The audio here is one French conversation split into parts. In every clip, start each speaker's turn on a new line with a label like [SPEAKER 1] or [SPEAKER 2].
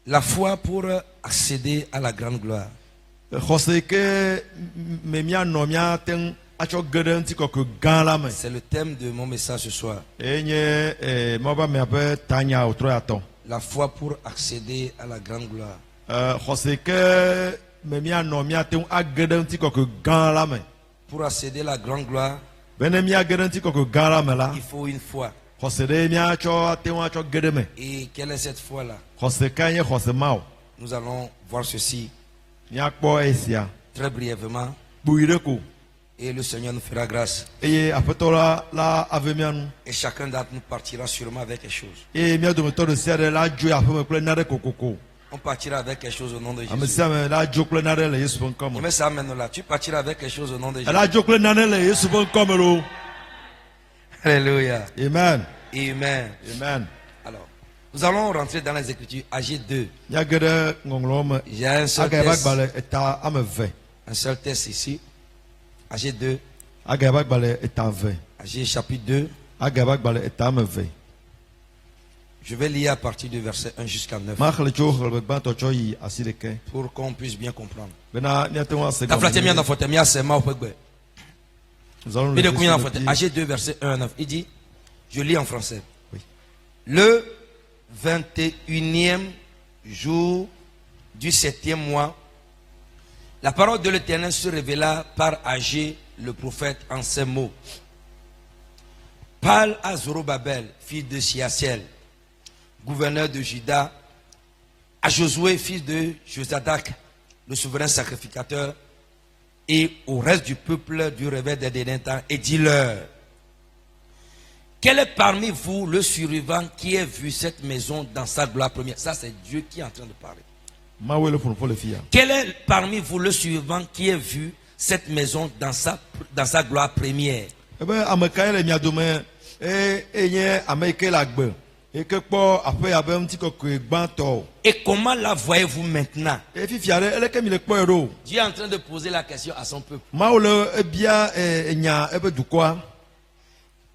[SPEAKER 1] La foi pour accéder à la grande gloire.
[SPEAKER 2] C'est
[SPEAKER 1] le thème de mon message ce soir. La foi pour accéder à la grande gloire. Pour accéder à la grande gloire, il faut une foi. Et quelle est cette foi-là? Nous allons voir ceci très brièvement. Et le Seigneur nous fera grâce. Et chacun d'entre nous partira sûrement avec quelque chose. On partira avec quelque chose au nom de Jésus. Mais ça amène là. Tu partiras avec quelque chose au nom de Jésus. Alléluia.
[SPEAKER 2] Amen.
[SPEAKER 1] Amen.
[SPEAKER 2] Amen.
[SPEAKER 1] Alors, nous allons rentrer dans les Écritures. Ag 2. Il y a un seul texte. Un seul texte ici. Ag 2. Ag chapitre 2. Je vais lire à partir du verset 1 jusqu'à 9. Pour qu'on puisse bien comprendre. Ag 2, verset 1 à 9. Il dit, je lis en français.
[SPEAKER 2] Oui.
[SPEAKER 1] Le 21e jour du 7e mois, la parole de l'Éternel se révéla par Agé, le prophète, en ces mots. Parle à Zorobabel, fils de Siasiel, gouverneur de Juda, à Josué, fils de Josadak, le souverain sacrificateur, et au reste du peuple du réveil des derniers temps, et dis-leur, quel est parmi vous le survivant qui ait vu cette maison dans sa gloire première? Ça, c'est Dieu qui est en train de parler. Quel est parmi vous le survivant qui ait vu cette maison dans sa gloire première? Et comment la voyez-vous maintenant? Dieu est en train de poser la question à son peuple.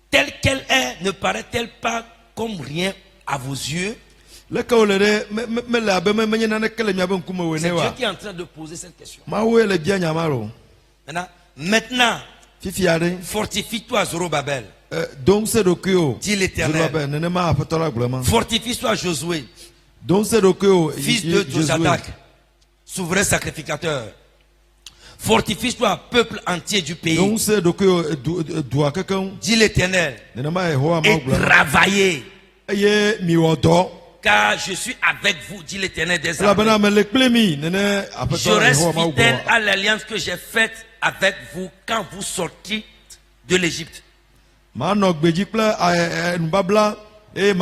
[SPEAKER 1] Telle qu'elle est, ne paraît-elle pas comme rien à vos yeux? C'est Dieu qui est en train de poser cette question. Maintenant, fortifie-toi, Zorobabel. Dit l'Éternel. Fortifie-toi, Josué, fils de Josadak, souverain sacrificateur. Fortifie-toi, peuple entier du pays. Dit l'Éternel. Et travaillez. Car je suis avec vous, dit l'Éternel des armées. Je reste fidèle à l'alliance que j'ai faite avec vous quand vous sortiez de l'Égypte. Et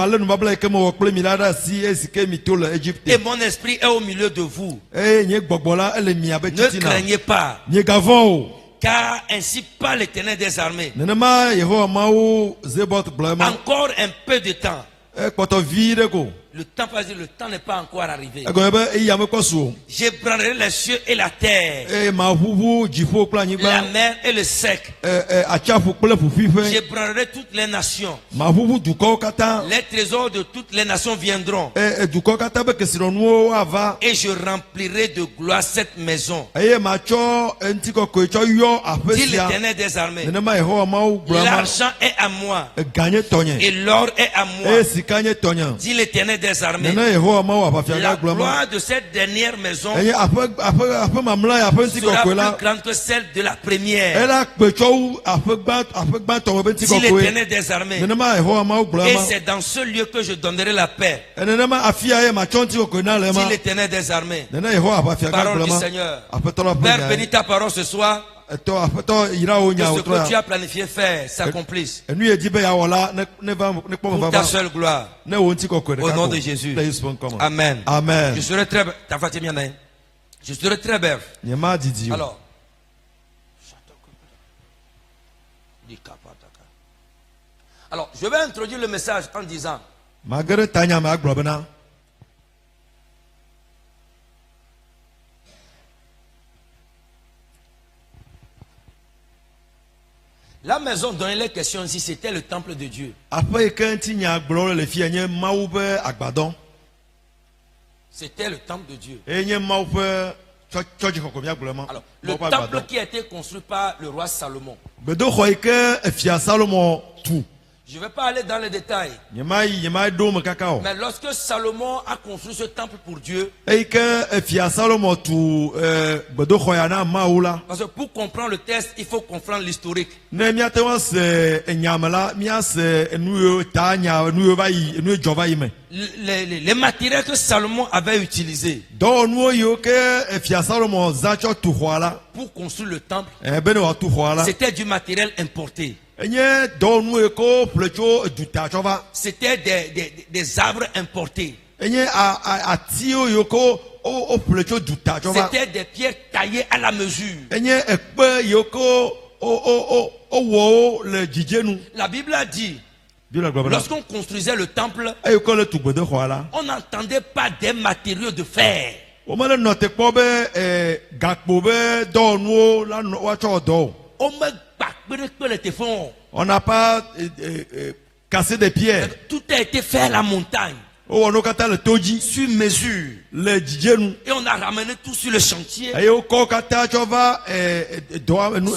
[SPEAKER 1] mon esprit est au milieu de vous. Ne craignez pas. Car ainsi parle l'Éternel des armées. Encore un peu de temps. le temps va dire, le temps n'est pas encore arrivé.
[SPEAKER 2] egɔme be eya mekpɔ su o.
[SPEAKER 1] J'ébranlerai les cieux et la terre,
[SPEAKER 2] eye maʋuʋu dziƒo kple
[SPEAKER 1] la
[SPEAKER 2] anyigba.
[SPEAKER 1] mer et le sec.
[SPEAKER 2] Atsiaƒu kple ƒuƒuiƒe.
[SPEAKER 1] J'ébranlerai toutes les nations.
[SPEAKER 2] Maʋuʋu dukɔwo katã.
[SPEAKER 1] Les trésors de toutes les nations viendront.
[SPEAKER 2] Dukɔwo katã be kesinɔnuwo ava.
[SPEAKER 1] Et je remplirai de gloire cette maison.
[SPEAKER 2] Eye matsɔ eŋutikɔkɔe tsɔ yɔ aƒe
[SPEAKER 1] Dit
[SPEAKER 2] sia.
[SPEAKER 1] l'Éternel des armées.
[SPEAKER 2] Nenema Yehowa Mawu gblɔ ma.
[SPEAKER 1] L'argent est à moi.
[SPEAKER 2] Ega nye tɔnye.
[SPEAKER 1] Et l'or est à moi.
[SPEAKER 2] Eye sika nye tɔnye.
[SPEAKER 1] Dit l'Éternel des armées.
[SPEAKER 2] Nene Yehowa Mawu aƒafia
[SPEAKER 1] La
[SPEAKER 2] gã gblɔ ma.
[SPEAKER 1] gloire de cette dernière maison
[SPEAKER 2] Eye aƒe mamlɛ ya ƒe
[SPEAKER 1] sera
[SPEAKER 2] ŋutikɔkɔe
[SPEAKER 1] plus
[SPEAKER 2] la.
[SPEAKER 1] grande que celle de la première.
[SPEAKER 2] Ela kpetsɔ wu aƒe gbãtɔ ƒe
[SPEAKER 1] Dit
[SPEAKER 2] ŋutikɔkɔe.
[SPEAKER 1] l'Éternel des armées.
[SPEAKER 2] Nenema Yehowa Mawu gblɔ
[SPEAKER 1] Et
[SPEAKER 2] ma.
[SPEAKER 1] c'est dans ce lieu que je donnerai la paix.
[SPEAKER 2] Nenema afia ye matsɔ ŋutikɔkɔe na le
[SPEAKER 1] Dit
[SPEAKER 2] ma.
[SPEAKER 1] l'Éternel des armées.
[SPEAKER 2] Nene Yehowa aƒafia gã
[SPEAKER 1] Parole
[SPEAKER 2] gblɔ
[SPEAKER 1] du
[SPEAKER 2] ma.
[SPEAKER 1] Seigneur.
[SPEAKER 2] Aƒetɔ la ƒe
[SPEAKER 1] Père,
[SPEAKER 2] nya ye.
[SPEAKER 1] bénis ta parole ce soir.
[SPEAKER 2] Aƒetɔ yra wo
[SPEAKER 1] Que
[SPEAKER 2] nya
[SPEAKER 1] ce
[SPEAKER 2] wo
[SPEAKER 1] que tu
[SPEAKER 2] trɔ
[SPEAKER 1] as planifié faire s'accomplisse.
[SPEAKER 2] enu ye di be ya wɔ la ne va ne kpɔ me
[SPEAKER 1] Pour ta
[SPEAKER 2] vava.
[SPEAKER 1] seule gloire.
[SPEAKER 2] Ne wo ŋutikɔkɔe
[SPEAKER 1] Au
[SPEAKER 2] ɖeka
[SPEAKER 1] nom
[SPEAKER 2] ko.
[SPEAKER 1] de Jésus.
[SPEAKER 2] Le Yesu ƒe ŋkɔ me.
[SPEAKER 1] Amen.
[SPEAKER 2] Amen.
[SPEAKER 1] Je serai très... Ta voix est bien, hein? Je serai très bref.
[SPEAKER 2] Nye ma didi o.
[SPEAKER 1] Alors. Alors, je vais introduire le message en disant,
[SPEAKER 2] Magere tanya me agblɔ bena.
[SPEAKER 1] la maison dont il est question ici, c'était le temple de Dieu.
[SPEAKER 2] Aƒe yi ke ŋuti nya gblɔ le fia nye Mawu ƒe agbadɔ.
[SPEAKER 1] C'était le temple de Dieu.
[SPEAKER 2] Eye nye Mawu ƒe tsɔdzixɔxɔ miagblɔ ma.
[SPEAKER 1] Alors, le
[SPEAKER 2] Mawu ƒe
[SPEAKER 1] temple
[SPEAKER 2] agbadɔ.
[SPEAKER 1] qui a été construit par le roi Salomon.
[SPEAKER 2] Gbedoxɔ yi ke fia Salomo tu.
[SPEAKER 1] Je ne vais pas aller dans les détails.
[SPEAKER 2] Nye ma ɖo me kaka o.
[SPEAKER 1] Mais lorsque Salomon a construit ce temple pour Dieu,
[SPEAKER 2] Eyi ke fia Salomo tu gbedoxɔ ya na Mawu la.
[SPEAKER 1] parce que pour comprendre le texte, il faut comprendre l'historique.
[SPEAKER 2] Ne miate ŋu se enyame la, miase enu yiwo ta nya enu yiwo va yi enu yiwo dzɔ va yi me.
[SPEAKER 1] Les matériels que Salomon avait utilisés
[SPEAKER 2] Dɔwɔnuwo yiwo ke fia Salomo za tsɔ tu xɔa la.
[SPEAKER 1] pour construire le temple,
[SPEAKER 2] Be ne wòatu xɔa la.
[SPEAKER 1] c'était du matériel importé.
[SPEAKER 2] Enye dɔwɔnu yi ko ƒle tso duta tsɔ va.
[SPEAKER 1] C'était des arbres importés.
[SPEAKER 2] Enye atiwo yiwo ko o ƒle tso duta tsɔ va.
[SPEAKER 1] C'était des pierres taillées à la mesure.
[SPEAKER 2] Enye ekpe yiwo ko o wɔ wo le dzidzenu.
[SPEAKER 1] La Bible a dit,
[SPEAKER 2] Bi le gblɔ bena.
[SPEAKER 1] lorsqu'on construisait le temple,
[SPEAKER 2] Eyi ko le tu gbedoxɔa la.
[SPEAKER 1] on n'entendait pas des matériaux de fer.
[SPEAKER 2] Womele nɔ te kpɔ be gakpo be dɔwɔnuwo la nɔ woatsɔ wɔ dɔ o.
[SPEAKER 1] On me bakperekpe le téléphone.
[SPEAKER 2] On n'a pas cassé des pierres.
[SPEAKER 1] Tout a été fait à la montagne,
[SPEAKER 2] Owɔ no katã le to dzi.
[SPEAKER 1] sur mesure.
[SPEAKER 2] Le dzidzenu.
[SPEAKER 1] Et on a ramené tout sur le chantier.
[SPEAKER 2] Eye wokɔ katã tsɔ va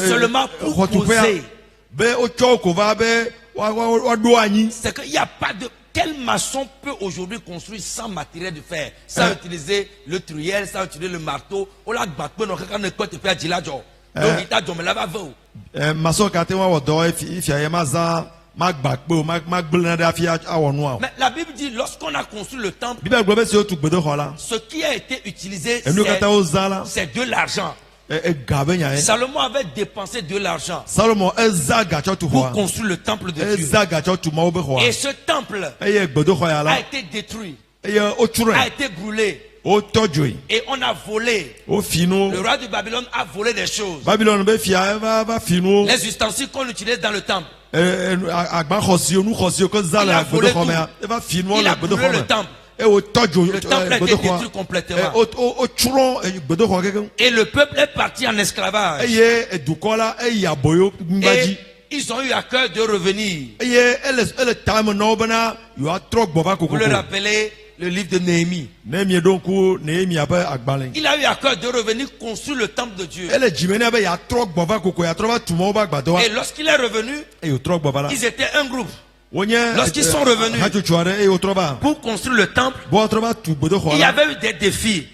[SPEAKER 1] Seulement pour
[SPEAKER 2] xɔtuƒea.
[SPEAKER 1] poser.
[SPEAKER 2] Be wotsɔ wo ko va be woaɖo anyi.
[SPEAKER 1] C'est qu'il n'y a pas de... Quel maçon peut aujourd'hui construire sans matériel de fer, sans utiliser le truelle, sans utiliser le marteau? On l'a battu, on a quand même côté faire dilajo. Donc il t'a dit mais là va vous.
[SPEAKER 2] Masɔ katã wa wɔ dɔ efia ye ma zã ma gba kpe o ma gble na ɖe hafi awɔ nua o.
[SPEAKER 1] Mais la Bible dit lorsqu'on a construit le temple,
[SPEAKER 2] Biblia gblɔ be si wotu gbedoxɔ la.
[SPEAKER 1] ce qui a été utilisé,
[SPEAKER 2] Enu katã wo zã la.
[SPEAKER 1] c'est de l'argent.
[SPEAKER 2] Ega be nya ye.
[SPEAKER 1] Salomon avait dépensé de l'argent
[SPEAKER 2] Salomo eza ga tsɔ tu
[SPEAKER 1] pour
[SPEAKER 2] xɔa.
[SPEAKER 1] construire le temple de Dieu.
[SPEAKER 2] Eza ga tsɔ tu Mawu be
[SPEAKER 1] Et
[SPEAKER 2] xɔa.
[SPEAKER 1] ce temple
[SPEAKER 2] Eye gbedoxɔ ya
[SPEAKER 1] a
[SPEAKER 2] la.
[SPEAKER 1] été détruit,
[SPEAKER 2] Eye wotsrɔ̃e.
[SPEAKER 1] a été brûlé.
[SPEAKER 2] Wotɔ dzoe.
[SPEAKER 1] Et on a volé.
[SPEAKER 2] Wofi
[SPEAKER 1] Le
[SPEAKER 2] nu.
[SPEAKER 1] roi de Babylone a volé des choses.
[SPEAKER 2] Babylone be fia va fi nu.
[SPEAKER 1] Les ustensiles qu'on utilise dans le temple.
[SPEAKER 2] Agba xɔsiwo nu xɔsiwo ke za
[SPEAKER 1] Il
[SPEAKER 2] le
[SPEAKER 1] a volé
[SPEAKER 2] gbedoxɔ me
[SPEAKER 1] tout.
[SPEAKER 2] ya. Eva fi nu
[SPEAKER 1] Il
[SPEAKER 2] le
[SPEAKER 1] a brûlé
[SPEAKER 2] gbedoxɔ
[SPEAKER 1] le
[SPEAKER 2] me.
[SPEAKER 1] temple.
[SPEAKER 2] Et wotɔ dzo
[SPEAKER 1] Le temple a été
[SPEAKER 2] gbedoxɔa.
[SPEAKER 1] détruit complètement.
[SPEAKER 2] Wotsrɔ̃ gbedoxɔ keke.
[SPEAKER 1] Et le peuple est parti en esclavage.
[SPEAKER 2] Eye dukɔ la eyi aboyo ŋgba dzi.
[SPEAKER 1] Et ils ont eu à cœur de revenir.
[SPEAKER 2] Eye ele ta me na wo bena yewoatrɔ gbɔ va
[SPEAKER 1] Vous le
[SPEAKER 2] kokoko.
[SPEAKER 1] rappelez, le livre de Néhémie.
[SPEAKER 2] Ne mieɖo ŋku Nehemia ƒe agbalẽ.
[SPEAKER 1] Il a eu à cœur de revenir construire le temple de Dieu.
[SPEAKER 2] Ele dzime nɛ be yeatrɔ gbɔ va koko yeatrɔ va tu Mawu ƒe agbadɔa.
[SPEAKER 1] Et lorsqu'il est revenu,
[SPEAKER 2] Eye wòtrɔ gbɔ va la.
[SPEAKER 1] ils étaient un groupe
[SPEAKER 2] Wonye
[SPEAKER 1] Lorsqu'ils sont revenus.
[SPEAKER 2] hatsotso aɖe eye wòtrɔ va.
[SPEAKER 1] pour construire le temple.
[SPEAKER 2] Bo wòtrɔ va tu gbedoxɔ
[SPEAKER 1] Il y
[SPEAKER 2] la.
[SPEAKER 1] avait eu des défis.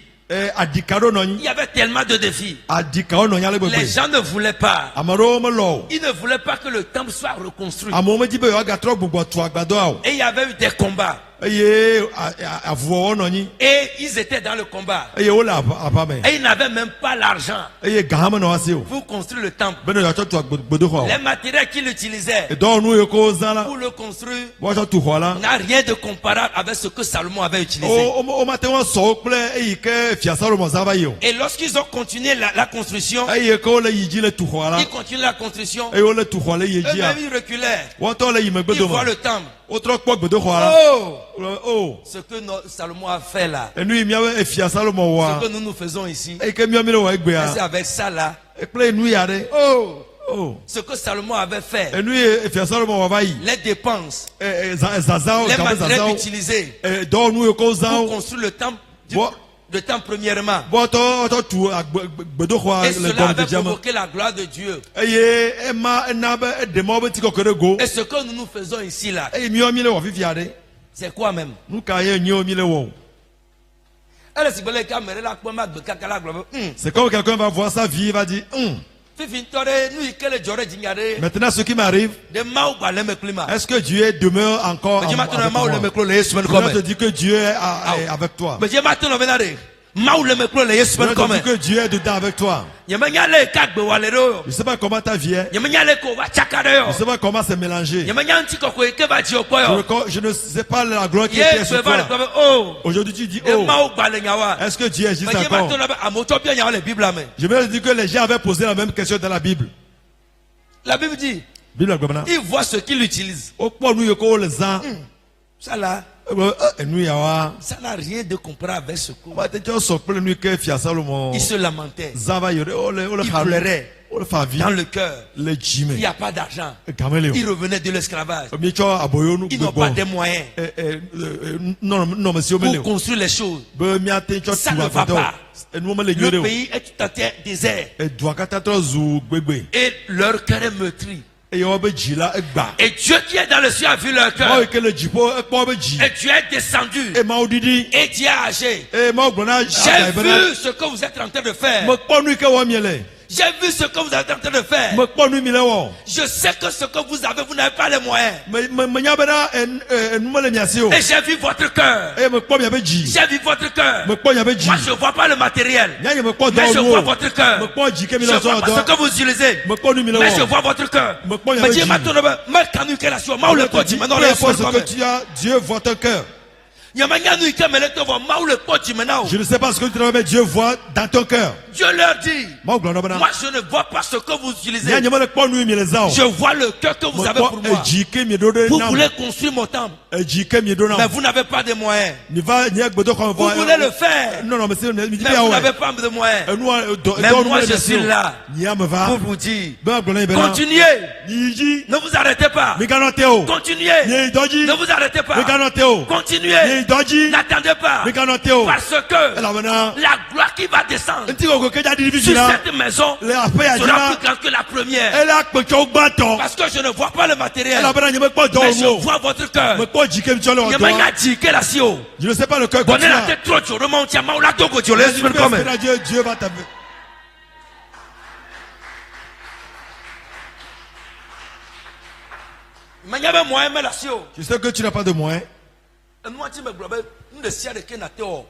[SPEAKER 2] Adika ɖo nɔ
[SPEAKER 1] Il
[SPEAKER 2] anyi.
[SPEAKER 1] y avait tellement de défis.
[SPEAKER 2] Adikawo nɔ anyi ale
[SPEAKER 1] Les
[SPEAKER 2] gbegbe.
[SPEAKER 1] gens ne voulaient pas.
[SPEAKER 2] Ame aɖewo melɔ o.
[SPEAKER 1] Ils ne voulaient pas que le temple soit reconstruit.
[SPEAKER 2] Amewo medi be yewoagatrɔ gbugbɔ tu agbadɔa o.
[SPEAKER 1] Et il y avait eu des combats.
[SPEAKER 2] Eye avuwɔwɔ nɔ anyi.
[SPEAKER 1] Et ils étaient dans le combat.
[SPEAKER 2] Eye wole aƒa me.
[SPEAKER 1] Et ils n'avaient même pas l'argent
[SPEAKER 2] Eye gã hã menɔ wa si o.
[SPEAKER 1] pour construire le temple.
[SPEAKER 2] Bene yewoatsɔ tu gbedoxɔ
[SPEAKER 1] Les
[SPEAKER 2] o.
[SPEAKER 1] matériels qu'ils utilisaient
[SPEAKER 2] Dɔwɔnu yiwo ke wozã la.
[SPEAKER 1] pour le construire
[SPEAKER 2] Woatsɔ tu xɔ la.
[SPEAKER 1] n'a rien de comparable avec ce que Salomon avait utilisé.
[SPEAKER 2] Womate ŋu sɔ wo kple eyi ke fia Salomo zã va yi o.
[SPEAKER 1] Et lorsqu'ils ont continué la construction,
[SPEAKER 2] Eye ke wole yi dzi le tu xɔa la.
[SPEAKER 1] ils continuaient la construction,
[SPEAKER 2] Eye wole tu xɔ le yi dzia.
[SPEAKER 1] eux-mêmes ils reculaient.
[SPEAKER 2] Woatɔ le yi megbe
[SPEAKER 1] Ils voient
[SPEAKER 2] dome.
[SPEAKER 1] le temple.
[SPEAKER 2] Wotrɔ kpɔ gbedoxɔa la.
[SPEAKER 1] Oh!
[SPEAKER 2] Oh.
[SPEAKER 1] Ce que Salomon a fait là,
[SPEAKER 2] Et nous, il y a efia Salomon
[SPEAKER 1] ce
[SPEAKER 2] wa.
[SPEAKER 1] que nous faisons ici,
[SPEAKER 2] Et que mieux wa
[SPEAKER 1] c'est
[SPEAKER 2] egbea.
[SPEAKER 1] avec ça là.
[SPEAKER 2] Et plein nous y a des.
[SPEAKER 1] Oh,
[SPEAKER 2] Oh.
[SPEAKER 1] ce que Salomon avait fait,
[SPEAKER 2] Et nous efia Salomon wa vai.
[SPEAKER 1] les dépenses,
[SPEAKER 2] Zazao,
[SPEAKER 1] les
[SPEAKER 2] kambe
[SPEAKER 1] matériels
[SPEAKER 2] zazao.
[SPEAKER 1] utilisés
[SPEAKER 2] Et donc nous
[SPEAKER 1] pour
[SPEAKER 2] kozao.
[SPEAKER 1] construire le temple,
[SPEAKER 2] Bon.
[SPEAKER 1] le temple premièrement.
[SPEAKER 2] Bon, toi, tu bedo quoi
[SPEAKER 1] Et
[SPEAKER 2] le
[SPEAKER 1] cela
[SPEAKER 2] gomme de
[SPEAKER 1] avait
[SPEAKER 2] diamant.
[SPEAKER 1] provoqué la gloire de Dieu.
[SPEAKER 2] Et Emma nabe demo beti ko kere go.
[SPEAKER 1] Et ce que nous faisons ici là,
[SPEAKER 2] Et mieux mille wa fifiade.
[SPEAKER 1] c'est quoi même?
[SPEAKER 2] Nous kaye nyo mille wo.
[SPEAKER 1] Elle si belle caméra la pomme de kakala gloire.
[SPEAKER 2] C'est comme quelqu'un va voir sa vie, il va dire,
[SPEAKER 1] Fifi tore nous ikele jore jingare
[SPEAKER 2] maintenant ce qui m'arrive,
[SPEAKER 1] de mau ba le meklima.
[SPEAKER 2] est-ce que Dieu demeure encore
[SPEAKER 1] Mais je
[SPEAKER 2] avec
[SPEAKER 1] m'attends mau le
[SPEAKER 2] moi?
[SPEAKER 1] meklo le Yesu
[SPEAKER 2] Je
[SPEAKER 1] comme.
[SPEAKER 2] te dis que Dieu est avec toi.
[SPEAKER 1] Mais je m'attends venare. Mau le meklo le Yesu
[SPEAKER 2] Je te
[SPEAKER 1] comme.
[SPEAKER 2] dis que Dieu est dedans avec toi.
[SPEAKER 1] Yemanyale kagbe walero.
[SPEAKER 2] Je ne sais pas comment ta vie est.
[SPEAKER 1] Yemanyale ko wa chakare yo.
[SPEAKER 2] Je ne sais pas comment c'est mélangé.
[SPEAKER 1] Yemanyanti ko ko ke ba ji okoyo.
[SPEAKER 2] Je ne sais pas la gloire qui est
[SPEAKER 1] Ye
[SPEAKER 2] sur
[SPEAKER 1] pe ba le
[SPEAKER 2] toi.
[SPEAKER 1] comme oh.
[SPEAKER 2] Aujourd'hui tu dis,
[SPEAKER 1] De
[SPEAKER 2] oh,
[SPEAKER 1] mau ba le nyawa.
[SPEAKER 2] est-ce que Dieu existe
[SPEAKER 1] Mais je
[SPEAKER 2] encore?
[SPEAKER 1] m'attends à moto bien nyawa le Bible là mais.
[SPEAKER 2] Je me dis que les gens avaient posé la même question dans la Bible.
[SPEAKER 1] La Bible dit,
[SPEAKER 2] Bible Gbana.
[SPEAKER 1] il voit ce qu'il utilise.
[SPEAKER 2] Au point nous yoko les gens.
[SPEAKER 1] Ça là,
[SPEAKER 2] Et nous yawa.
[SPEAKER 1] ça n'a rien de comparable avec ce coup.
[SPEAKER 2] Bah t'es déjà sorti nous que fia Salomon.
[SPEAKER 1] Il se lamentait.
[SPEAKER 2] Zava yore ole
[SPEAKER 1] Il pleurait
[SPEAKER 2] ole favi.
[SPEAKER 1] dans le cœur.
[SPEAKER 2] Le
[SPEAKER 1] Il
[SPEAKER 2] jime.
[SPEAKER 1] n'y a pas d'argent.
[SPEAKER 2] Caméléon.
[SPEAKER 1] Il revenait de l'esclavage.
[SPEAKER 2] Micho aboyo nous
[SPEAKER 1] Ils n'ont pas de moyens
[SPEAKER 2] non monsieur
[SPEAKER 1] pour
[SPEAKER 2] Méléo.
[SPEAKER 1] construire les choses.
[SPEAKER 2] Ça
[SPEAKER 1] ne va pas.
[SPEAKER 2] Et nous le
[SPEAKER 1] Le pays est tout à fait désert.
[SPEAKER 2] Et doit katatra zu gbegbe.
[SPEAKER 1] Et leur cœur est meurtri.
[SPEAKER 2] Et on be jila egba.
[SPEAKER 1] Et Dieu qui est dans le ciel a vu leur cœur.
[SPEAKER 2] Moi que le jipo e po be ji.
[SPEAKER 1] Et Dieu est descendu.
[SPEAKER 2] E ma odidi.
[SPEAKER 1] Et Dieu a agi.
[SPEAKER 2] E ma ogbona.
[SPEAKER 1] J'ai vu ce que vous êtes en train de faire.
[SPEAKER 2] Mo po nu ke wo miele.
[SPEAKER 1] J'ai vu ce que vous êtes en train de faire.
[SPEAKER 2] Mo po nu mi le wo.
[SPEAKER 1] Je sais que ce que vous avez, vous n'avez pas les moyens.
[SPEAKER 2] Me nya bena nu mo le miasi o.
[SPEAKER 1] Et j'ai vu votre cœur.
[SPEAKER 2] E mo po mi be ji.
[SPEAKER 1] J'ai vu votre cœur.
[SPEAKER 2] Me po nya be ji.
[SPEAKER 1] Moi, je ne vois pas le matériel.
[SPEAKER 2] Nya ye me po do
[SPEAKER 1] Mais je
[SPEAKER 2] wo.
[SPEAKER 1] vois votre cœur.
[SPEAKER 2] Me po ji ke mi
[SPEAKER 1] Je
[SPEAKER 2] le
[SPEAKER 1] ne
[SPEAKER 2] so
[SPEAKER 1] vois pas ce
[SPEAKER 2] do.
[SPEAKER 1] que vous utilisez.
[SPEAKER 2] Me po nu mi le wo.
[SPEAKER 1] Mais je vois votre cœur. Mais Dieu m'a tourné. Mais quand nous sommes là, je vais le pote. Maintenant,
[SPEAKER 2] peu importe ce que tu as, Dieu voit ton cœur. Je ne sais pas ce que tu as, mais Dieu voit dans ton cœur.
[SPEAKER 1] Dieu leur dit, moi je ne vois pas ce que vous utilisez. Je vois le cœur que vous avez pour moi. Vous voulez construire mon temple, mais vous n'avez pas de moyens. Vous voulez le faire, mais vous n'avez pas de moyens. Mais moi je suis là pour vous dire, continuez, ne vous arrêtez pas. Continuez, ne vous arrêtez pas. Continuez, n'attendez pas. Parce que la gloire qui va descendre sur cette maison sera plus grande que la première. Parce que je ne vois pas le matériel, mais je vois votre cœur.
[SPEAKER 2] Je ne sais pas le cœur que tu as. Dieu va t'amener. Je sais que tu n'as pas de moyens.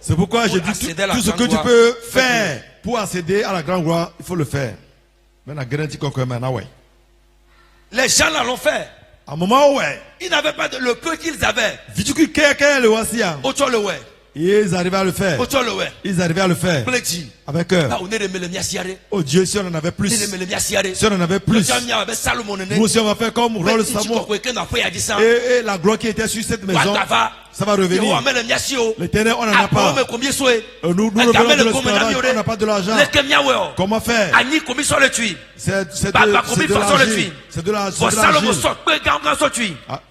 [SPEAKER 2] C'est pourquoi je dis tout ce que tu peux faire pour accéder à la grande gloire, il faut le faire.
[SPEAKER 1] Les gens l'ont fait.
[SPEAKER 2] À un moment où
[SPEAKER 1] ils n'avaient pas le peu qu'ils avaient.
[SPEAKER 2] Ils arrivaient à le faire. Ils arrivaient à le faire. Avec cœur. Oh Dieu, si on en avait plus. Si on en avait plus. Nous aussi on va faire comme rôle Salomon. Et la gloire qui était sur cette maison, ça va revenir. L'éternel, on n'en a pas. Nous revenons de l'esclavage, on n'a pas de l'argent. Comment faire? C'est de l'argile.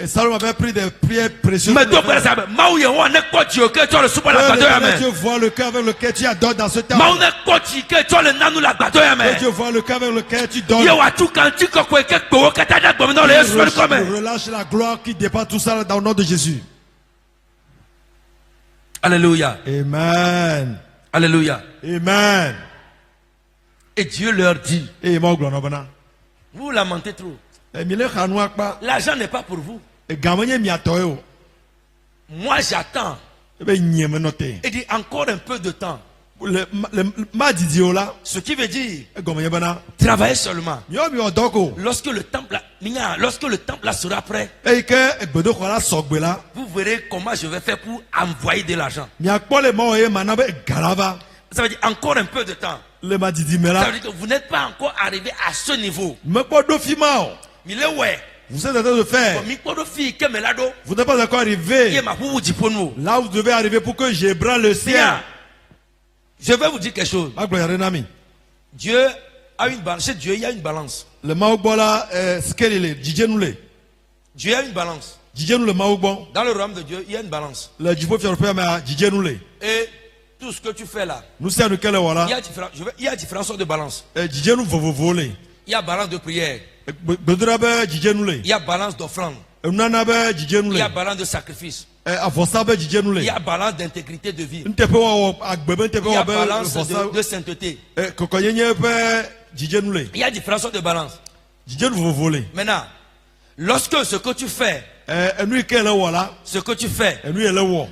[SPEAKER 2] Et Salomon avait pris des prières précieuses. Mais Dieu voit le cœur avec lequel tu adores dans ce temps. Dieu voit le cœur avec lequel tu donnes. Relâche la gloire qui dépasse tout ça dans le nom de Jésus.
[SPEAKER 1] Alléluia.
[SPEAKER 2] Amen.
[SPEAKER 1] Alléluia.
[SPEAKER 2] Amen.
[SPEAKER 1] Et Dieu leur dit, vous lamentez trop. L'argent n'est pas pour vous. Moi j'attends. Il dit encore un peu de temps. Ce qui veut dire travailler seulement. Lorsque le temple là sera prêt, vous verrez comment je vais faire pour envoyer de l'argent. Ça veut dire encore un peu de temps. Ça veut dire que vous n'êtes pas encore arrivé à ce niveau. Il est ouais.
[SPEAKER 2] Vous êtes en train de faire. Vous n'êtes pas encore arrivé. Là où vous devez arriver pour que j'ébranle le ciel.
[SPEAKER 1] Je vais vous dire quelque chose. Dieu a une balance. Chez Dieu, il y a une balance.
[SPEAKER 2] Le Maoubola, ce qu'il est,
[SPEAKER 1] Dieu a une balance. Dans le royaume de Dieu, il y a une balance. Et tout ce que tu fais là, il y a différentes sortes de balance. Il y a balance de prière. Il y a balance d'offrande. Il y a balance de sacrifice. Il y a balance d'intégrité de vie. Il y a balance de sainteté. Il y a différentes sortes de balance. Maintenant, lorsque ce que tu fais,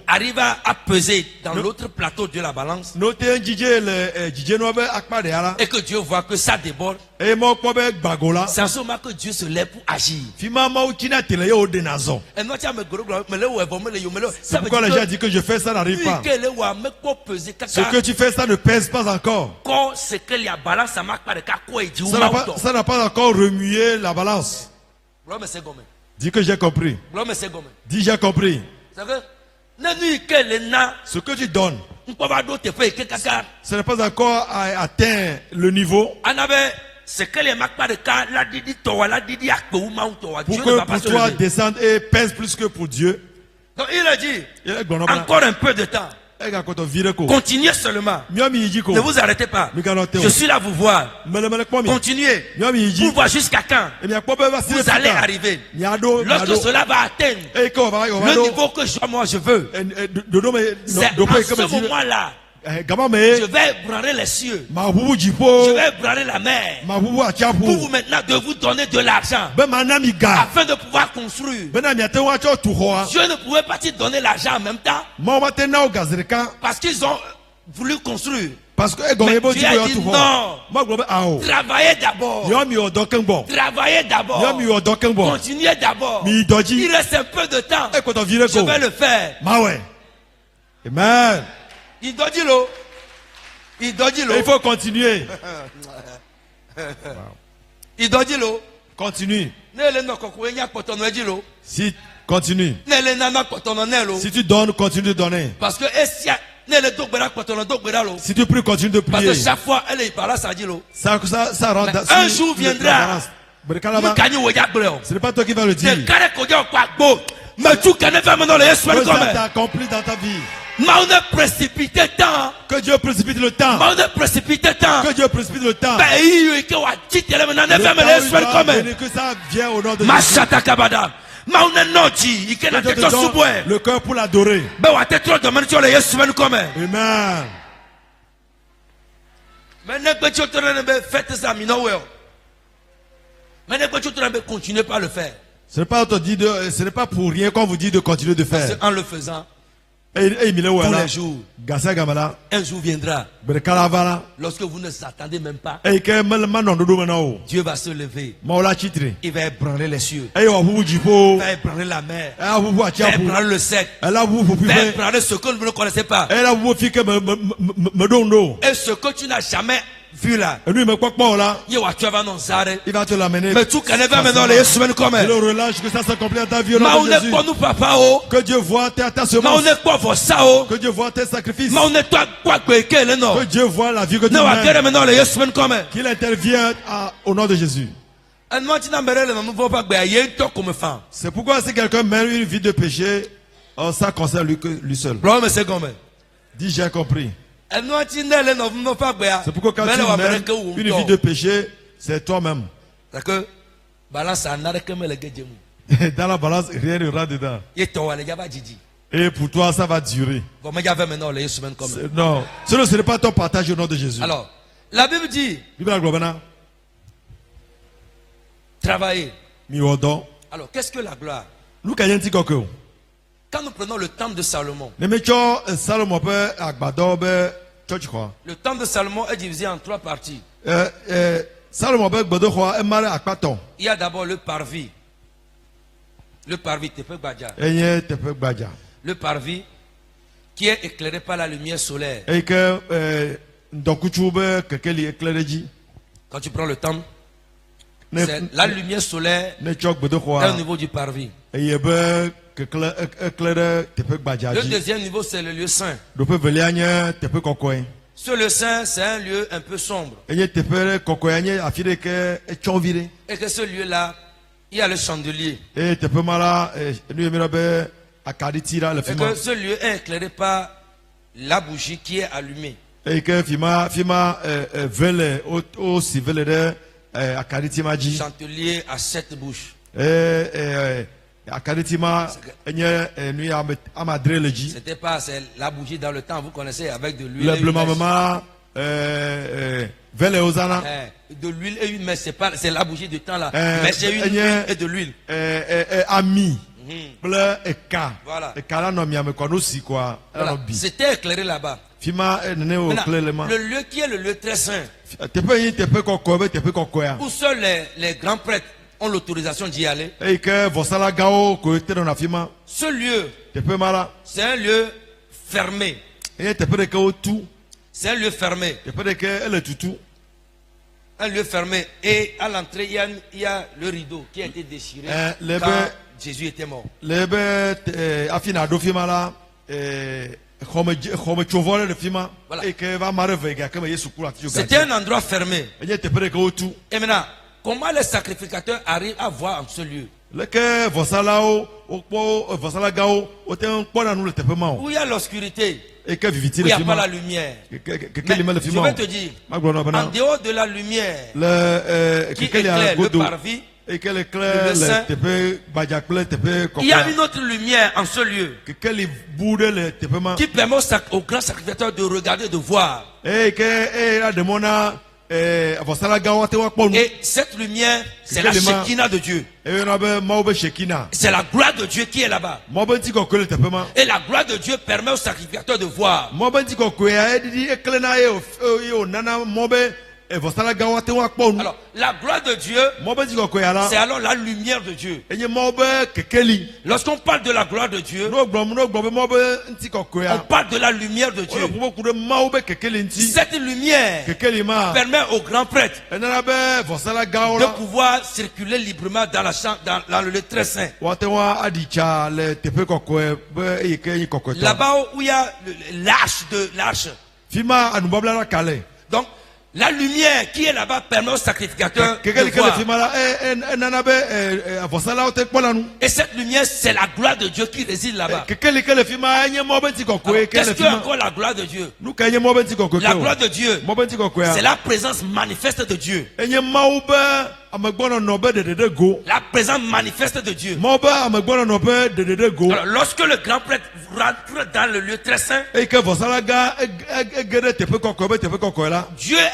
[SPEAKER 1] arrive à peser dans l'autre plateau de la balance, et que Dieu voit que ça déborde, c'est en ce moment que Dieu se lève pour agir.
[SPEAKER 2] C'est pourquoi les gens disent que je fais ça n'arrive pas. Ce que tu fais, ça ne pèse pas encore. Ça n'a pas encore remué la balance. Dis que j'ai compris. Dis j'ai compris. Ce que tu donnes, ce n'est pas encore atteint le niveau. Pour que pour toi descendre et pèse plus que pour Dieu.
[SPEAKER 1] Donc il a dit, encore un peu de temps. Continuez seulement. Ne vous arrêtez pas. Je suis là vous voir. Continuez. Pour voir jusqu'à quand vous allez arriver. Lorsque cela va atteindre le niveau que moi je veux, c'est à ce moment-là, je vais branler les cieux. Je vais branler la mer. Pour vous maintenant de vous donner de l'argent. Afin de pouvoir construire. Dieu ne pouvait pas te donner l'argent en même temps. Parce qu'ils ont voulu construire. Mais Dieu a dit non. Travaillez d'abord. Travaillez d'abord. Continuez d'abord. Il reste un peu de temps. Je vais le faire.
[SPEAKER 2] Amen.
[SPEAKER 1] Il doit dire l'eau.
[SPEAKER 2] Il faut continuer.
[SPEAKER 1] Il doit dire l'eau.
[SPEAKER 2] Continue. Si continue. Si tu donnes, continue de donner.
[SPEAKER 1] Parce que
[SPEAKER 2] si tu pries, continue de prier.
[SPEAKER 1] Parce que chaque fois elle est par là, ça dit l'eau.
[SPEAKER 2] Ça rend
[SPEAKER 1] un jour viendra.
[SPEAKER 2] Ce n'est pas toi qui vas le dire.
[SPEAKER 1] Mais tout
[SPEAKER 2] t'as accompli dans ta vie. Que Dieu précipite le temps. Que Dieu précipite le temps. Que ça vient au nom de Jésus. Le cœur pour l'adorer. Amen.
[SPEAKER 1] Continuez pas à le faire.
[SPEAKER 2] Ce n'est pas pour rien qu'on vous dit de continuer de faire.
[SPEAKER 1] En le faisant,
[SPEAKER 2] tous les
[SPEAKER 1] jours, un jour viendra. Lorsque vous ne s'attendez même pas, Dieu va se lever. Il va ébranler les cieux. Il va ébranler la mer. Il va ébranler le sec. Il va ébranler ce que vous ne connaissez pas. Et ce que tu n'as jamais vu là, il va
[SPEAKER 2] te l'amener.
[SPEAKER 1] Mais tout maintenant les semaines comme
[SPEAKER 2] elle. Le relâche que ça s'accomplit dans ta vie au nom de Jésus. Que Dieu voit ta semence. Que Dieu voit tes sacrifices. Que Dieu voit la vie que tu mènes. Qu'il intervient au nom de Jésus. C'est pourquoi si quelqu'un mène une vie de péché, ça concerne lui seul. Dis j'ai compris. C'est pourquoi quand tu mènes une vie de péché, c'est toi-même. Dans la balance, rien ne rentre dedans. Et pour toi, ça va durer. Non, ce n'est pas ton partage au nom de Jésus.
[SPEAKER 1] Alors, la Bible dit travailler. Alors, qu'est-ce que la gloire? Quand nous prenons le temple de Salomon, le temple de Salomon est divisé en 3 parties. Il y a d'abord le parvis. Le parvis, le parvis qui est éclairé par la lumière solaire. Quand tu prends le temple, c'est la lumière solaire au niveau du parvis. Le deuxième niveau, c'est le lieu saint. Ce lieu saint, c'est un lieu un peu sombre. Et que ce lieu-là, il y a le chandelier. Et que ce lieu est éclairé par la bougie qui est allumée. Chandelier à 7 bouches. C'était pas la bougie dans le temps, vous connaissez, avec de l'huile. De l'huile et une mèche, c'est la bougie du temps là. Mais c'est une huile et de l'huile. Voilà. C'était éclairé là-bas. Le lieu qui est le lieu très saint, où seuls les grands prêtres ont l'autorisation d'y aller. Ce lieu, c'est un lieu fermé. C'est un lieu fermé. Un lieu fermé. Et à l'entrée, il y a le rideau qui a été déchiré quand Jésus était mort. Voilà. C'était un endroit fermé. Et maintenant, comment les sacrificateurs arrivent à voir en ce lieu? Où il y a l'obscurité, où il n'y a pas la lumière. Mais je vais te dire, en dehors de la lumière qui éclaire le parvis, il y a une autre lumière en ce lieu qui permet au grand sacrificateur de regarder, de voir. Et cette lumière, c'est la Shekinah de Dieu. C'est la gloire de Dieu qui est là-bas. Et la gloire de Dieu permet au sacrificateur de voir. Alors, la gloire de Dieu, c'est alors la lumière de Dieu. Lorsqu'on parle de la gloire de Dieu, on parle de la lumière de Dieu. Cette lumière permet au grand prêtre de pouvoir circuler librement dans dans le lieu très saint. Là-bas où il y a l'arche. Donc, la lumière qui est là-bas permet au sacrificateur de voir. Et cette lumière, c'est la gloire de Dieu qui réside là-bas. Qu'est-ce que encore la gloire de Dieu? La gloire de Dieu, c'est la présence manifeste de Dieu. La présence manifeste de Dieu. Alors, lorsque le grand prêtre rentre dans le lieu très saint, Dieu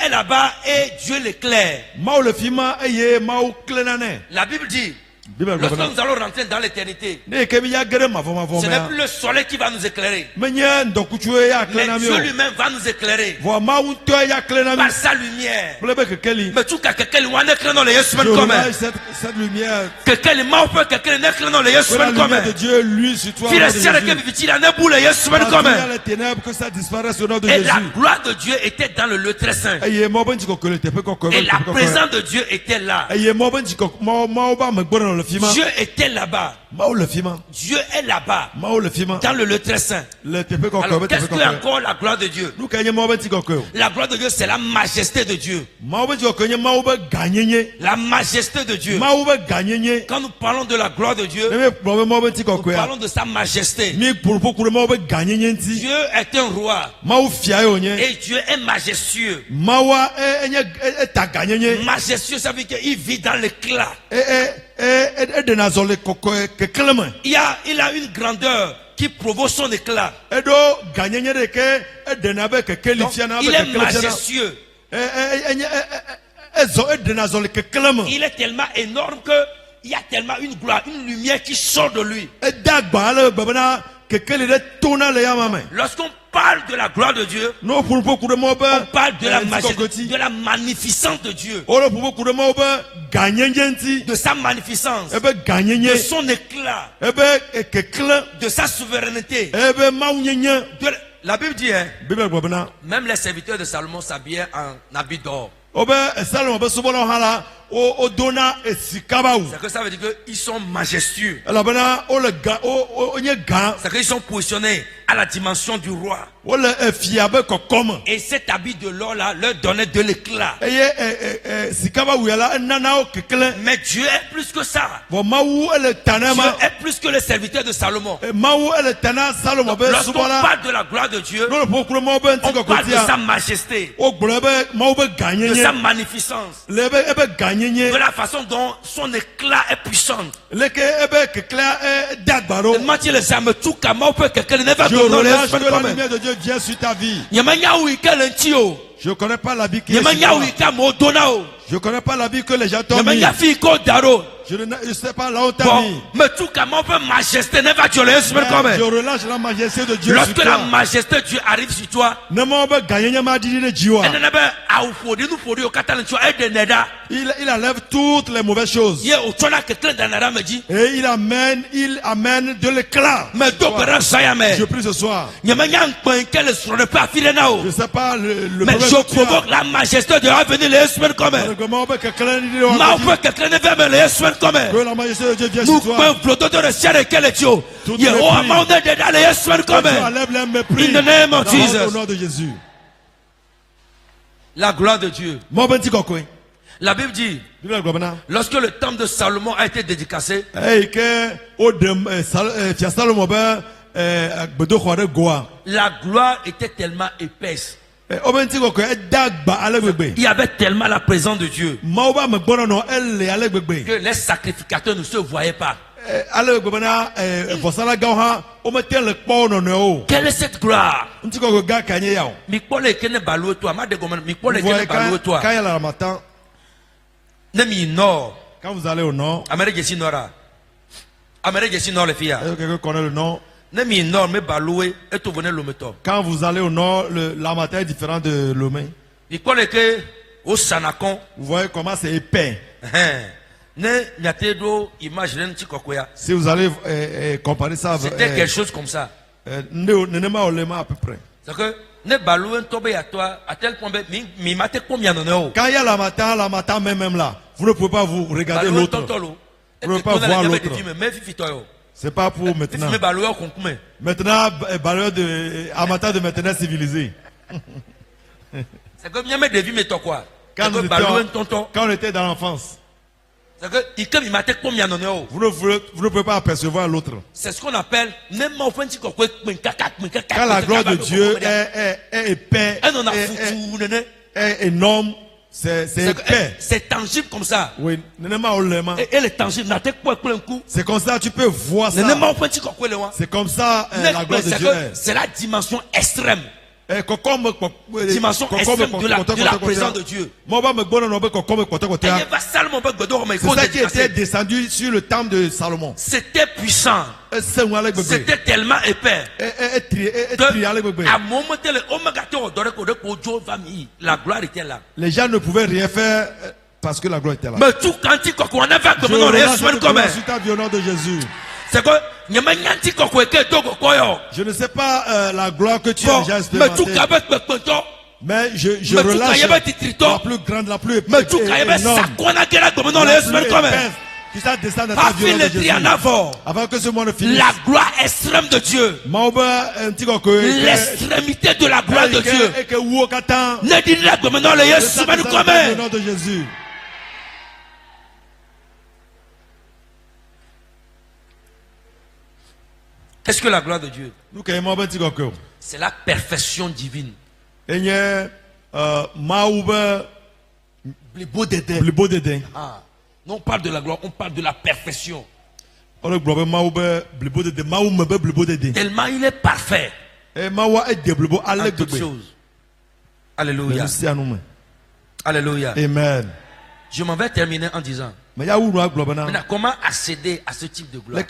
[SPEAKER 1] est là-bas et Dieu l'éclaire. La Bible dit, lorsque nous allons rentrer dans l'éternité, ce n'est plus le soleil qui va nous éclairer, mais Dieu lui-même va nous éclairer par sa lumière. Mais tout cas, quelqu'un lui a éclairé dans les semaines comme quelqu'un lui a éclairé dans les semaines comme et la gloire de Dieu était dans le lieu très saint. Et la présence de Dieu était là. Dieu était là-bas. Dieu est là-bas dans le lieu très saint. Alors, qu'est-ce que encore la gloire de Dieu? La gloire de Dieu, c'est la majesté de Dieu. La majesté de Dieu. Quand nous parlons de la gloire de Dieu, nous parlons de sa majesté. Dieu est un roi. Et Dieu est majestueux. Majestueux, ça veut dire qu'il vit dans l'éclat. Il a une grandeur qui provoque son éclat. Donc, il est majestueux. Il est tellement énorme que il y a tellement une gloire, une lumière qui sort de lui. Lorsqu'on parle de la gloire de Dieu, on parle de la majesté, de la magnificence de Dieu, de sa magnificence, de son éclat, de sa souveraineté. La Bible dit, même les serviteurs de Salomon s'habillaient en habits d'or. C'est que ça veut dire qu'ils sont majestueux. C'est qu'ils sont positionnés à la dimension du roi. Et cet habit de l'or là leur donnait de l'éclat. Mais Dieu est plus que ça. Dieu est plus que le serviteur de Salomon. Lorsqu'on parle de la gloire de Dieu, on parle de sa majesté, de sa magnificence, de la façon dont son éclat est puissant.
[SPEAKER 2] Viens sur ta vie. Je connais pas l'habit qui est sur toi. Je connais pas l'habit que les gens t'ont mis. Je ne sais pas là où t'as mis.
[SPEAKER 1] Mais tout comme on peut majesté ne va Dieu
[SPEAKER 2] je relâche la majesté de Dieu.
[SPEAKER 1] Lorsque la majesté de Dieu arrive sur toi,
[SPEAKER 2] il enlève toutes les mauvaises choses. Et il amène de l'éclat. Je prie ce soir. Je ne sais pas le
[SPEAKER 1] mais je provoque la majesté de Dieu à venir les semaines comme elle.
[SPEAKER 2] Que la majesté de Dieu vienne sur toi.
[SPEAKER 1] In the name of Jesus.
[SPEAKER 2] Au nom de Jésus.
[SPEAKER 1] La gloire de Dieu. La Bible dit, lorsque le temple de Salomon a été dédicacé, la gloire était tellement épaisse. Il y avait tellement la présence de Dieu que les sacrificateurs ne se voyaient pas. Quelle est cette gloire?
[SPEAKER 2] Quand vous allez au nord, quelqu'un connaît le nord. Quand vous allez au nord, la matin est différent de Lomé. Vous voyez comment c'est épais. Si vous allez comparer ça avec...
[SPEAKER 1] C'était quelque chose comme ça.
[SPEAKER 2] À peu près.
[SPEAKER 1] C'est que à tel point,
[SPEAKER 2] quand il y a la matin même là, vous ne pouvez pas vous regarder l'autre. Vous ne pouvez pas voir l'autre. C'est pas pour maintenant. Maintenant, amateur de maintenant civilisé.
[SPEAKER 1] C'est comme quoi.
[SPEAKER 2] Quand on était dans l'enfance, vous ne pouvez pas apercevoir l'autre.
[SPEAKER 1] C'est ce qu'on appelle
[SPEAKER 2] quand la gloire de Dieu est épais, est énorme. C'est épais.
[SPEAKER 1] C'est tangible comme ça.
[SPEAKER 2] Oui.
[SPEAKER 1] Et le tangible,
[SPEAKER 2] c'est comme ça tu peux voir ça. C'est comme ça la gloire de Dieu est.
[SPEAKER 1] C'est la dimension extrême. Dimension extrême de la présence de Dieu.
[SPEAKER 2] C'est ça qui était descendu sur le temple de Salomon.
[SPEAKER 1] C'était puissant. C'était tellement épais. À un moment la gloire était là.
[SPEAKER 2] Les gens ne pouvaient rien faire parce que la gloire était là.
[SPEAKER 1] Mais tout quand on avait comme nom
[SPEAKER 2] de Jésus.
[SPEAKER 1] C'est que
[SPEAKER 2] je ne sais pas la gloire que tu as déjà expérimentée. Mais je relâche la plus grande, la plus énorme. Qui ça descend dans ta vie, avant que ce monde finisse.
[SPEAKER 1] La gloire extrême de Dieu. L'extrémité de la gloire de Dieu. Ne dis-le comme non, les semaines comme
[SPEAKER 2] au nom de Jésus.
[SPEAKER 1] Qu'est-ce que la gloire de Dieu? C'est la perfection divine. Non, on parle de la gloire, on parle de la perfection. Tellement il est parfait. À toutes choses. Alléluia. Alléluia.
[SPEAKER 2] Amen.
[SPEAKER 1] Je m'en vais terminer en disant. Maintenant, comment accéder à ce type de gloire?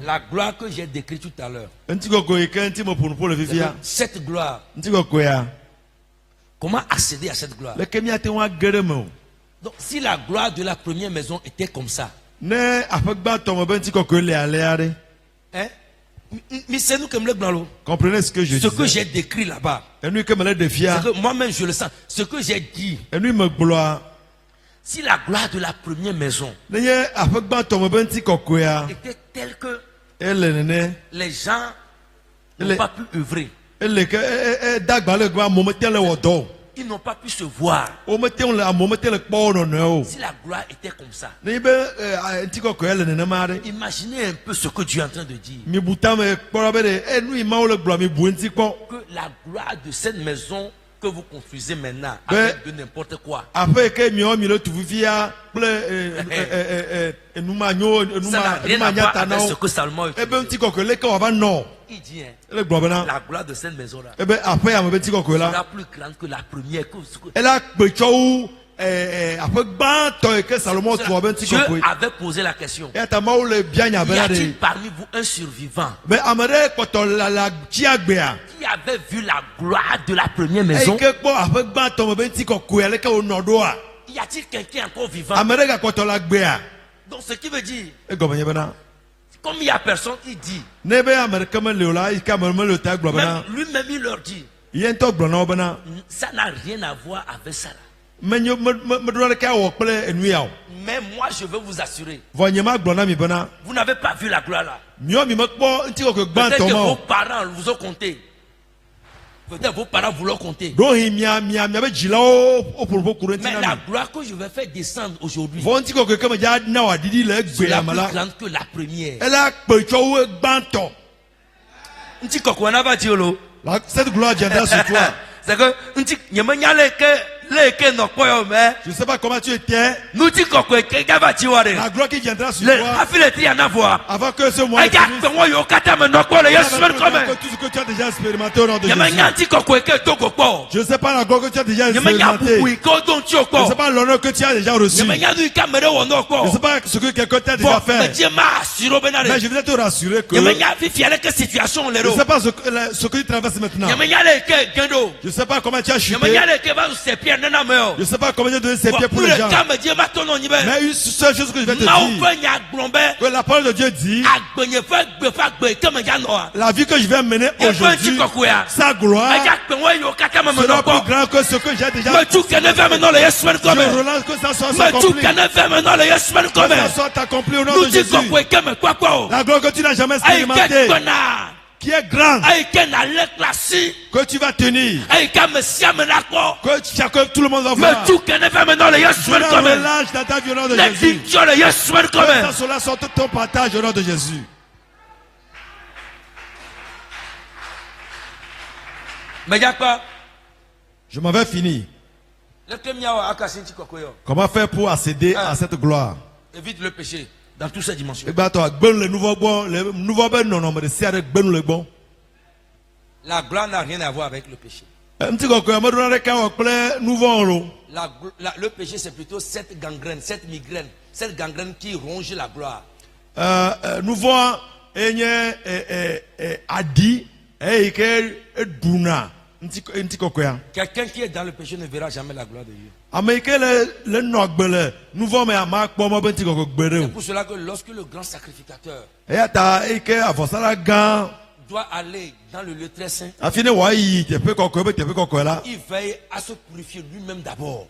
[SPEAKER 1] La gloire que j'ai décrite tout à l'heure. Cette gloire. Comment accéder à cette gloire? Donc, si la gloire de la première maison était comme ça, hein?
[SPEAKER 2] Comprenez ce que je dis.
[SPEAKER 1] Ce que j'ai décrit là-bas. Moi-même je le sens. Ce que j'ai dit. Si la gloire de la première maison était telle que les gens n'ont pas pu œuvrer, ils n'ont pas pu se voir. Si la gloire était comme ça, imaginez un peu ce que Dieu est en train de dire. Que la gloire de cette maison que vous construisez maintenant avec de n'importe quoi, ça n'a rien à voir avec ce que Salomon utilise. Il dit, la gloire de cette maison-là sera plus grande que la première. Dieu avait posé la question: y a-t-il parmi vous un survivant qui avait vu la gloire de la première maison? Y a-t-il quelqu'un encore vivant? Donc ce qui veut dire, comme il n'y a personne, il dit. Même lui-même il leur dit. Ça n'a rien à voir avec ça. Mais moi je veux vous assurer, vous n'avez pas vu la gloire là. Peut-être que vos parents vous ont compté. Peut-être vos parents vous l'ont compté. Mais la gloire que je vais faire descendre aujourd'hui sera plus grande que la première.
[SPEAKER 2] Cette gloire viendra sur toi.
[SPEAKER 1] C'est que je ne
[SPEAKER 2] sais pas comment tu étais. La gloire qui viendra sur toi. Avant que ce mois que tout ce que tu as déjà expérimenté au nom de Jésus. Je ne sais pas la gloire que tu as déjà expérimenté. Je ne sais pas l'honneur que tu as déjà reçu. Je ne sais pas ce que quelqu'un t'a déjà fait. Mais je voulais te rassurer que je ne sais pas ce que tu traverses maintenant. Je ne sais pas comment tu as chuté. Je ne sais pas comment tu as donné ses pieds pour les gens. Mais une seule chose que je vais te dire, que la parole de Dieu dit, la vie que je vais mener aujourd'hui, sa gloire sera plus grande que ce que j'ai déjà fait. Je relance que ça soit accompli au nom de Jésus. La gloire que tu n'as jamais expérimentée, qui est grande, que tu vas tenir, que tout le monde va voir. Relâche dans ta vie au nom de Jésus. Que cela soit ton partage au nom de Jésus. Je m'en vais finir. Comment faire pour accéder à cette gloire?
[SPEAKER 1] Évite le péché dans toutes ses dimensions.
[SPEAKER 2] La
[SPEAKER 1] gloire n'a rien à voir avec le péché. Le péché, c'est plutôt cette gangrène, cette migraine, cette gangrène qui ronge la gloire. Quelqu'un qui est dans le péché ne verra jamais la gloire de Dieu. C'est pour cela que lorsque le grand sacrificateur doit aller dans le lieu très saint, il veille à se purifier lui-même d'abord.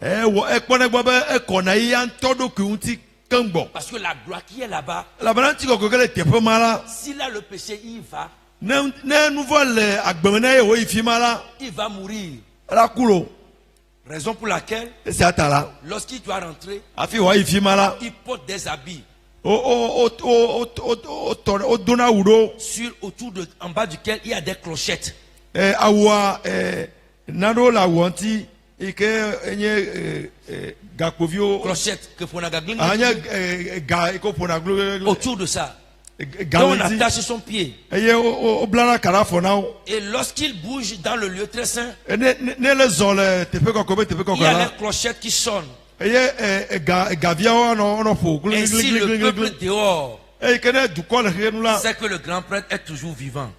[SPEAKER 1] Parce que la gloire qui est là-bas, s'il a le péché, il va. Il va mourir. Raison pour laquelle, lorsqu'il doit rentrer, il porte des habits en bas duquel il y a des clochettes. Clochettes autour de ça. Donc on attache son pied. Et lorsqu'il bouge dans le lieu très saint, il y a les clochettes qui sonnent. Et si le peuple dehors sait que le grand prêtre est toujours vivant,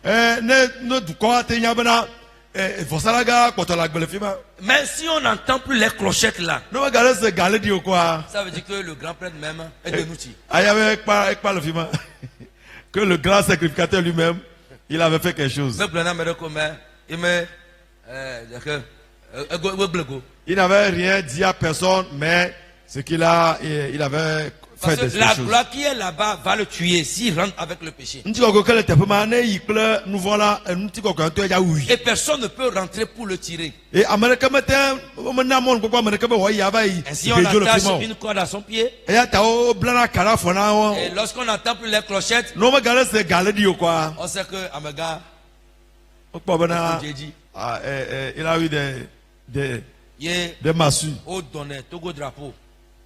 [SPEAKER 1] mais si on n'entend plus les clochettes là, ça veut dire que le grand prêtre même est de outil.
[SPEAKER 2] Que le grand sacrificateur lui-même Il avait fait quelque chose. Il n'avait rien dit à personne, mais ce qu'il a, il avait fait des choses.
[SPEAKER 1] La gloire qui est là-bas va le tuer s'il rentre avec le péché. Et personne ne peut rentrer pour le tirer. Ainsi on attache une corde à son pied. Et lorsqu'on n'entend plus les clochettes, on sait que Amaga,
[SPEAKER 2] il a eu des massues.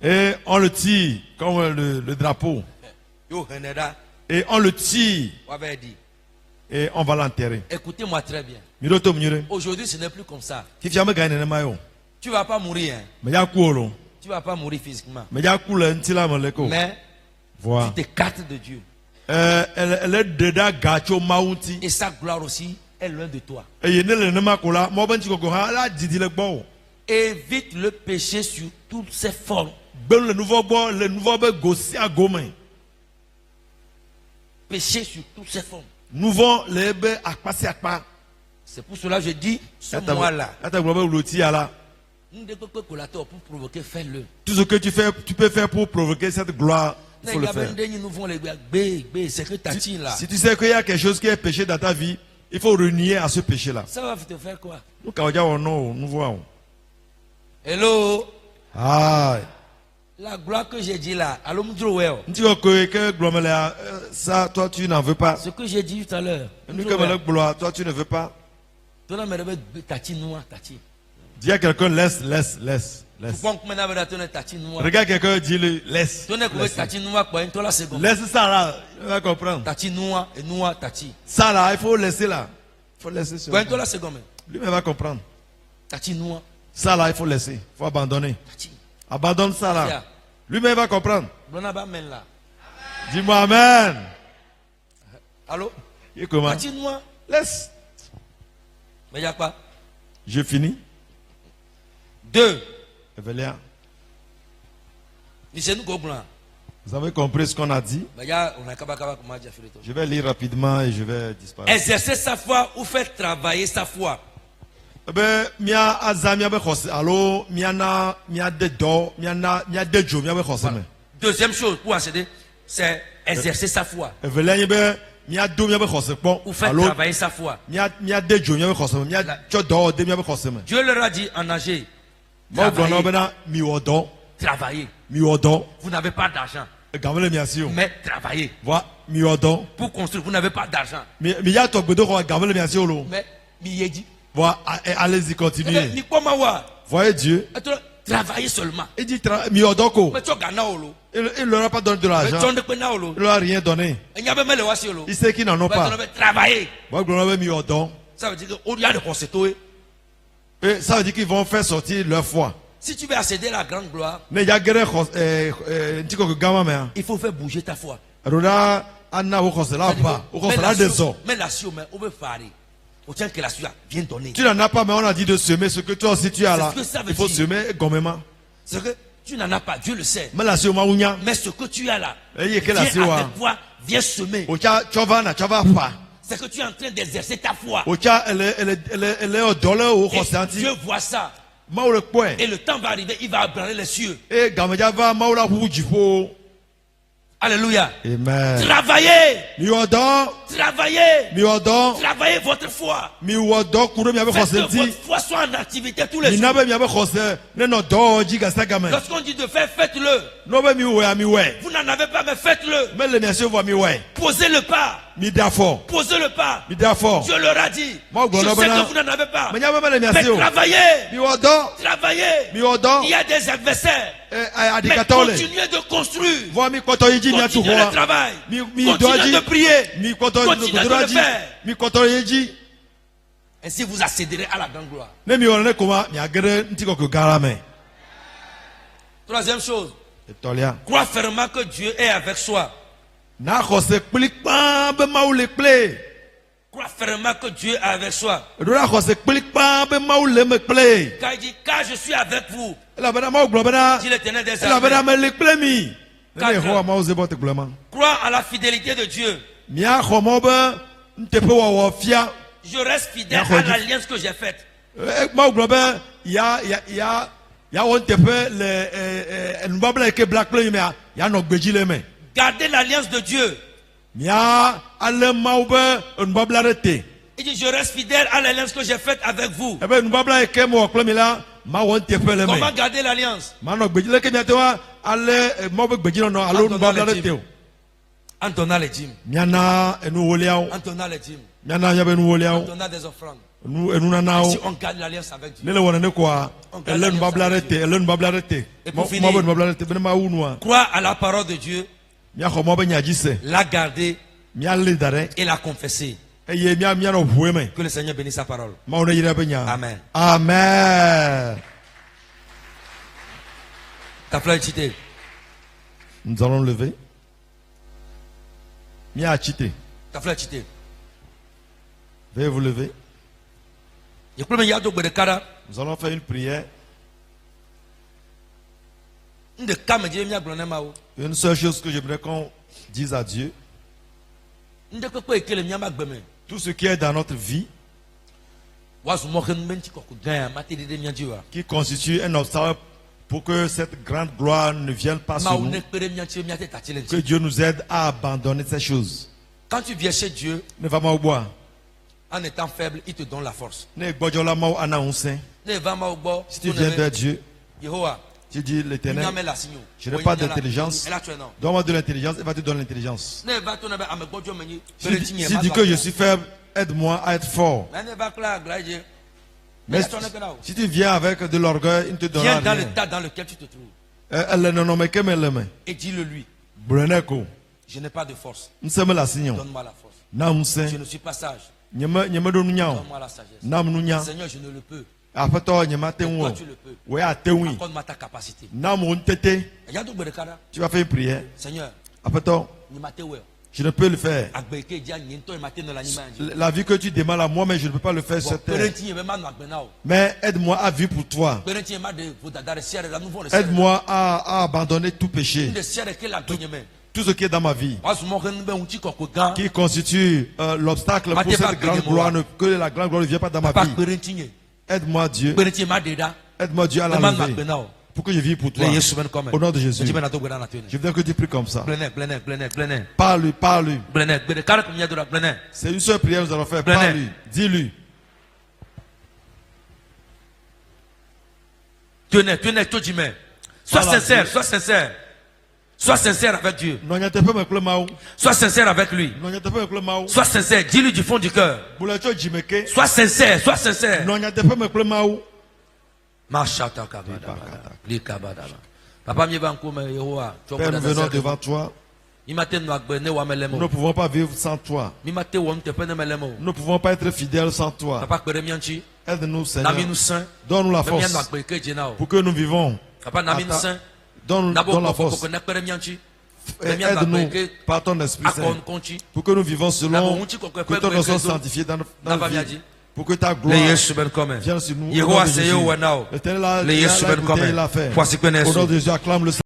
[SPEAKER 2] Et on le tire comme le drapeau. Et on le tire. Et on va l'enterrer.
[SPEAKER 1] Écoutez-moi très bien. Aujourd'hui, ce n'est plus comme ça. Tu ne vas pas mourir. Tu ne vas pas mourir physiquement. Mais tu t'écartes de Dieu. Et sa gloire aussi est loin de toi. Évite le péché sous toutes ses formes. Péché sur toutes ses formes. C'est pour cela que je dis ce mois-là. Tout
[SPEAKER 2] ce que tu peux faire pour provoquer cette gloire, il faut le faire. Si tu sais qu'il y a quelque chose qui est péché dans ta vie, il faut renier à ce péché-là.
[SPEAKER 1] Ça va te faire quoi? Hello?
[SPEAKER 2] Ah.
[SPEAKER 1] La gloire que j'ai dit là,
[SPEAKER 2] ça, toi tu n'en veux pas.
[SPEAKER 1] Ce que j'ai dit tout à l'heure.
[SPEAKER 2] Toi tu ne veux pas. Dis à quelqu'un laisse. Regarde quelqu'un, dis-le laisse. Laisse ça là, il va comprendre. Ça là, il faut laisser là. Il faut laisser ça. Lui il va comprendre. Ça là, il faut laisser. Il faut abandonner. Abandonne ça là. Lui-même va comprendre. Dis-moi amen.
[SPEAKER 1] Allô?
[SPEAKER 2] Et comment? Laisse.
[SPEAKER 1] Mais il n'y a pas.
[SPEAKER 2] Je finis.
[SPEAKER 1] 2.
[SPEAKER 2] Vous avez compris ce qu'on a dit? Je vais lire rapidement et je vais disparaître.
[SPEAKER 1] Exercer sa foi ou faire travailler sa foi. Deuxième chose pour accéder, c'est exercer sa foi. Ou faire travailler sa foi. Dieu leur a dit en Agé, travaillez. Vous n'avez pas d'argent. Mais travaillez. Pour construire, vous n'avez pas d'argent. Mais allez-y, continuez. Voyez Dieu. Travaillez seulement.
[SPEAKER 2] Il dit il ne leur a pas donné de l'argent. Il ne leur a rien donné. Il sait qu'ils n'en ont pas.
[SPEAKER 1] Travailler.
[SPEAKER 2] Ça veut dire qu'ils vont faire sortir leur foi.
[SPEAKER 1] Si tu veux accéder à la grande gloire, il faut faire bouger ta foi.
[SPEAKER 2] Mais la tu n'en as pas, mais on a dit de semer ce que toi aussi tu as là. Il faut semer gommément.
[SPEAKER 1] Ce que tu n'en as pas, Dieu le sait.
[SPEAKER 2] Mais ce
[SPEAKER 1] que tu as là, viens avec toi, viens semer. C'est que tu es en train d'exercer ta foi. Et Dieu voit ça. Et le temps va arriver, il va ébranler les cieux. Alléluia.
[SPEAKER 2] Amen.
[SPEAKER 1] Travaillez. Travaillez. Travaillez votre foi. Faites que votre foi soit en activité tous les jours. Lorsqu'on dit de faire, faites-le. Vous n'en avez pas, mais faites-le. Posez le pas. Posez le pas. Dieu leur a dit. Je sais que vous n'en avez pas. Mais travaillez. Travaillez. Il y a des adversaires. Mais continuez de construire. Continuez le travail. Continuez de prier. Continuez de le faire. Ainsi vous accéderez à la grande gloire. Troisième chose. Crois fermement que Dieu est avec soi. Crois fermement que Dieu est avec soi. Car il dit, car je suis avec vous. Dit l'Éternel des armées. Crois en la fidélité de Dieu. Je reste fidèle à l'alliance que j'ai faite. Gardez l'alliance de Dieu. Il dit, je reste fidèle à l'alliance que j'ai faite avec vous. Comment garder l'alliance? En donnant les dîmes. En donnant les dîmes. En donnant des offrandes. Si on garde l'alliance avec Dieu. Et pour finir, croire à la parole de Dieu, la garder et la confesser. Que le Seigneur bénisse sa parole. Amen.
[SPEAKER 2] Amen.
[SPEAKER 1] Ta fleur est cheatée.
[SPEAKER 2] Nous allons lever.
[SPEAKER 1] Ta fleur est cheatée.
[SPEAKER 2] Veuillez vous lever. Nous allons faire une prière. Une seule chose que j'aimerais qu'on dise à Dieu. Tout ce qui est dans notre vie, qui constitue un obstacle pour que cette grande gloire ne vienne pas sur nous, que Dieu nous aide à abandonner ces choses.
[SPEAKER 1] Quand tu viens chez Dieu,
[SPEAKER 2] ne va pas boire.
[SPEAKER 1] En étant faible, il te donne la force.
[SPEAKER 2] Si tu viens vers Dieu, tu dis l'Éternel, je n'ai pas d'intelligence. Donne-moi de l'intelligence, il va te donner l'intelligence. Si tu dis que je suis faible, aide-moi à être fort. Mais si tu viens avec de l'orgueil, il ne te donnera rien.
[SPEAKER 1] Viens dans l'état dans lequel tu te trouves. Et dis-le lui. Je n'ai pas de force. Donne-moi la force. Je ne suis pas sage. Donne-moi la sagesse. Seigneur, je ne le peux. Mais toi, tu le peux. Accorde-moi ta capacité.
[SPEAKER 2] Tu vas faire une prière.
[SPEAKER 1] Seigneur,
[SPEAKER 2] je ne peux le faire. La vie que tu demandes à moi, mais je ne peux pas le faire sur terre. Mais aide-moi à vivre pour toi. Aide-moi à abandonner tout péché. Tout ce qui est dans ma vie, qui constitue l'obstacle pour cette grande gloire, que la grande gloire ne vienne pas dans ma vie. Aide-moi Dieu. Aide-moi Dieu à la lever. Pour que je vive pour toi. Au nom de Jésus. Je veux que tu pries comme ça. Parle-lui, parle-lui. C'est une seule prière que nous allons faire. Parle-lui, dis-lui.
[SPEAKER 1] Sois sincère, sois sincère. Sois sincère avec Dieu. Sois sincère avec lui. Sois sincère, dis-lui du fond du cœur. Sois sincère, sois sincère. Papa,
[SPEAKER 2] Père, nous venons devant toi. Nous ne pouvons pas vivre sans toi. Nous ne pouvons pas être fidèles sans toi. Aide-nous, Seigneur. Donne-nous la force pour que nous vivons. Donne la force. Aide-nous par ton Esprit Saint pour que nous vivons selon que ton nom soit sanctifié dans notre vie. Pour que ta gloire vienne sur nous. L'Éternel a fait. Au nom de Jésus, acclame le Seigneur.